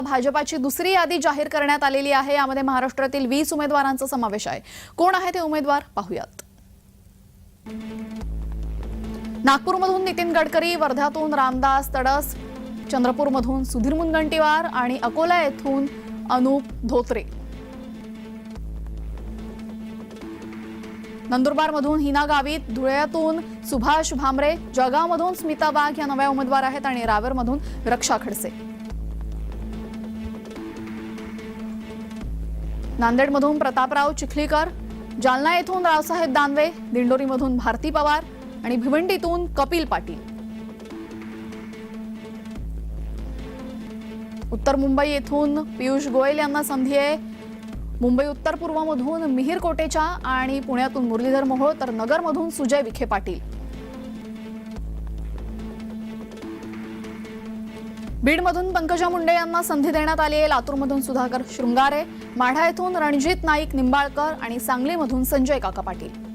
भाजपाची दुसरी यादी जाहीर करण्यात आलेली आहे। यामध्ये महाराष्ट्रातील 20 उमेदवारांचा समावेश आहे। कोण आहे ते उमेदवार पाहूयात। नागपूरमधून नितीन गडकरी, वर्ध्यातून रामदास तडस, चंद्रपूरमधून सुधीर मुनगंटीवार आणि अकोला येथून अनूप धोत्रे, नंदुरबारमधून हिना गावित, धुळ्यातून सुभाष भामरे, जळगावमधून स्मिता वाघ या नव्या उमेदवार आहेत आणि रावेरमधून रक्षा खडसे, नांदेडमधून प्रतापराव चिखलीकर, जालना येथून रावसाहेब दानवे, दिंडोरीमधून भारती पवार आणि भिवंडीतून कपिल पाटील, उत्तर मुंबई येथून पियुष गोयल यांना संधी आहे। मुंबई उत्तर पूर्वमधून मिहिर कोटेचा आणि पुण्यातून मुरलीधर मोहोळ तर नगरमधून सुजय विखे पाटील, बीडमधून पंकजा मुंडे यांना संधी देण्यात आली आहे। लातूरमधून सुधाकर शृंगारे, माढा येथून रणजित नाईक निंबाळकर आणि सांगलीमधून संजय काका पाटील।